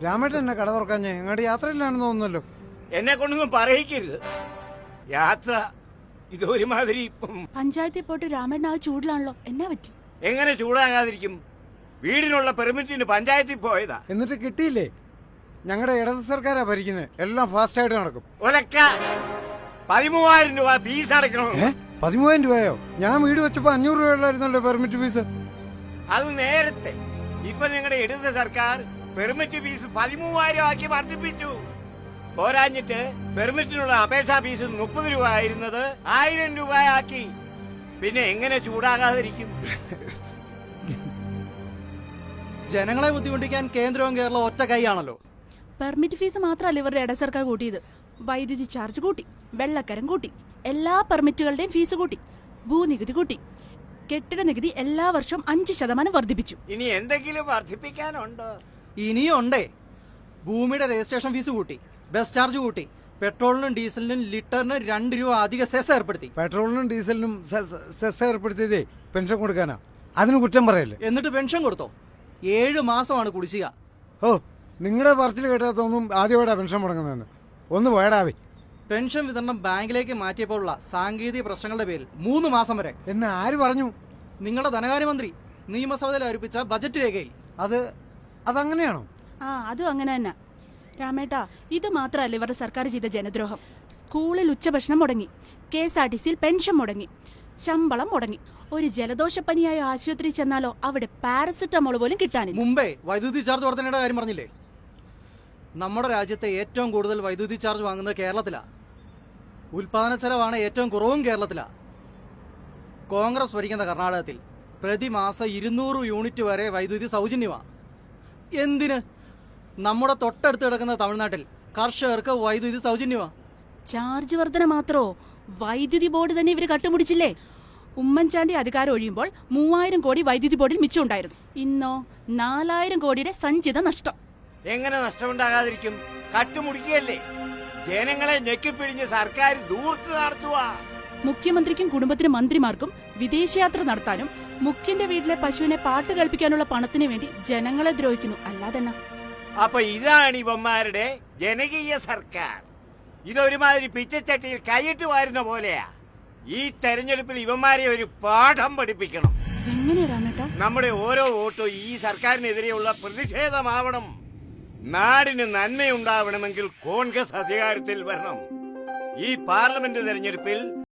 രാമേട്ടൻ എന്നെ കട തുറക്കാഞ്ഞേ എങ്ങോട്ട് യാത്രയിലാണെന്ന് തോന്നുന്നല്ലോ. എന്നെ കൊണ്ടൊന്നും പറയിക്കരുത്. യാത്ര ഇതൊരുമാതിരി. പഞ്ചായത്തിൽ പോയിട്ട് രാമേണ്ണ ആ ചൂടിലാണല്ലോ, എന്നാ പറ്റി? എങ്ങനെ ചൂടാകാതിരിക്കും? വീടിനുള്ള പെർമിറ്റിന് പഞ്ചായത്തിൽ പോയതാ. എന്നിട്ട് കിട്ടിയില്ലേ? ഞങ്ങളുടെ ഇടത് സർക്കാരാ ഭരിക്കുന്നത്, എല്ലാം ഫാസ്റ്റ് ആയിട്ട് നടക്കും. ഒലക്ക 13,000 രൂപ ഫീസ് അടക്കണം. 13,000 രൂപയോ? ഞാൻ വീട് വെച്ചപ്പോ 500 രൂപയുള്ളായിരുന്നല്ലോ പെർമിറ്റ് ഫീസ്. അത് നേരത്തെ. ഇപ്പൊ നിങ്ങളുടെ ഇടത് സർക്കാർ പെർമിറ്റ് ഫീസ് 13,000 ആക്കി വർദ്ധിപ്പിച്ചു. പോരാഞ്ഞിട്ട് പെർമിറ്റിനുള്ള അപേക്ഷാ ഫീസ് 30 രൂപ ആയിരുന്നത് 1000 രൂപ ആക്കി. പിന്നെ എങ്ങനെ ചൂടാകാതിരിക്കും? ജനങ്ങളെ ബുദ്ധിമുട്ടിക്കാൻ കേന്ദ്രവും കേരളവും ഒറ്റ കൈയാണല്ലോ. പെർമിറ്റ് ഫീസ് മാത്രമല്ല ഇവരുടെ ഇട സർക്കാർ കൂട്ടിയത്. വൈദ്യുതി ചാർജ് കൂട്ടി, വെള്ളക്കരം കൂട്ടി, എല്ലാ പെർമിറ്റുകളുടെയും ഫീസ് കൂട്ടി, ഭൂനികുതി കൂട്ടി, കെട്ടിട നികുതി എല്ലാ വർഷവും 5% വർദ്ധിപ്പിച്ചു. ഇനി എന്തെങ്കിലും വർദ്ധിപ്പിക്കാനുണ്ടോ? ഇനിയും ഉണ്ടേ. ഭൂമിയുടെ രജിസ്ട്രേഷൻ ഫീസ് കൂട്ടി, ബസ് ചാർജ് കൂട്ടി, പെട്രോളിനും ഡീസലിനും ലിറ്ററിന് 2 രൂപ അധിക സെസ് ഏർപ്പെടുത്തി. പെട്രോളിനും ഡീസലിനും സെസ് ഏർപ്പെടുത്തിയതേ പെൻഷൻ കൊടുക്കാനാ. അതിന് കുറ്റം പറയല്ലേ? എന്നിട്ട് പെൻഷൻ കൊടുത്തോ? 7 മാസമാണ് കുടിശ്ശിക. ഓ, നിങ്ങളുടെ പറച്ചിൽ കേട്ടാത്തൊന്നും ആദ്യമായിട്ടാ പെൻഷൻ മുടങ്ങുന്നതെന്ന്. ഒന്ന് വേടാവേ. പെൻഷൻ വിതരണം ബാങ്കിലേക്ക് മാറ്റിയപ്പോഴുള്ള സാങ്കേതിക പ്രശ്നങ്ങളുടെ പേരിൽ 3 മാസം വരെ. എന്ന് ആര് പറഞ്ഞു? നിങ്ങളുടെ ധനകാര്യമന്ത്രി നിയമസഭയിൽ അവതരിപ്പിച്ച ബജറ്റ് രേഖയിൽ. അതങ്ങനെയാണോ? ആ, അതും അങ്ങനെ തന്നെ. രാമേട്ടാ, ഇത് മാത്രമല്ല ഇവരുടെ സർക്കാർ ചെയ്ത ജനദ്രോഹം. സ്കൂളിൽ ഉച്ചഭക്ഷണം മുടങ്ങി, KSRTCയിൽ പെൻഷൻ മുടങ്ങി, ശമ്പളം മുടങ്ങി. ഒരു ജലദോഷപ്പനിയായ ആശുപത്രി ചെന്നാലോ അവിടെ പാരസെറ്റമോൾ പോലും കിട്ടാനില്ല. മുമ്പേ വൈദ്യുതി ചാർജ് വർധനയുടെ കാര്യം പറഞ്ഞില്ലേ? നമ്മുടെ രാജ്യത്തെ ഏറ്റവും കൂടുതൽ വൈദ്യുതി ചാർജ് വാങ്ങുന്നത് കേരളത്തിലാണ്. ഉൽപാദന ചെലവാണ് ഏറ്റവും കുറവും കേരളത്തിലാണ്. കോൺഗ്രസ് ഭരിക്കുന്ന കർണാടകത്തിൽ പ്രതിമാസം 200 യൂണിറ്റ് വരെ വൈദ്യുതി സൗജന്യമാണ്. എന്തിന്? നമ്മുടെ തൊട്ടടുത്ത് കിടക്കുന്ന തമിഴ്നാട്ടിൽ കർഷകർക്ക് വൈദ്യുതി സൗജന്യമാണ്. ചാർജ് വർധന മാത്രമോ? വൈദ്യുതി ബോർഡ് തന്നെ ഇവര് കട്ടുമുടിച്ചില്ലേ? ഉമ്മൻചാണ്ടി അധികാരം ഒഴിയുമ്പോൾ 3000 കോടി വൈദ്യുതി ബോർഡിൽ മിച്ചമുണ്ടായിരുന്നു. ഇന്നോ 4000 കോടിയുടെ സഞ്ചിത നഷ്ടം. എങ്ങനെ നഷ്ടമുണ്ടാകാതിരിക്കും? കട്ടുമുടിക്കുകയല്ലേ? ജനങ്ങളെ ഞെക്കിപ്പിഴിഞ്ഞ് സർക്കാർ ദൂർത്ത് നടത്തുക. മുഖ്യമന്ത്രിക്കും കുടുംബത്തിനും മന്ത്രിമാർക്കും വിദേശയാത്ര നടത്താനും മുഖ്യന്റെ വീട്ടിലെ പശുവിനെ പാട്ട് കേൾപ്പിക്കാനുള്ള പണത്തിന് വേണ്ടി ജനങ്ങളെ ദ്രോഹിക്കുന്നു, അല്ലാതെന്നാ? അപ്പൊ ഇതാണ് ഇവന്മാരുടെ ജനകീയ സർക്കാർ. ഇതൊരുമാതിരി പിച്ചച്ചട്ടിയിൽ കൈയിട്ട് വാരുന്ന പോലെയാ. ഈ തെരഞ്ഞെടുപ്പിൽ ഇവന്മാരെ ഒരു പാഠം പഠിപ്പിക്കണം. എങ്ങനെയാ രാമേട്ടാ? നമ്മുടെ ഓരോ വോട്ടും ഈ സർക്കാരിനെതിരെയുള്ള പ്രതിഷേധമാവണം. നാടിന് നന്മയുണ്ടാവണമെങ്കിൽ കോൺഗ്രസ് അധികാരത്തിൽ വരണം. ഈ പാർലമെന്റ് തെരഞ്ഞെടുപ്പിൽ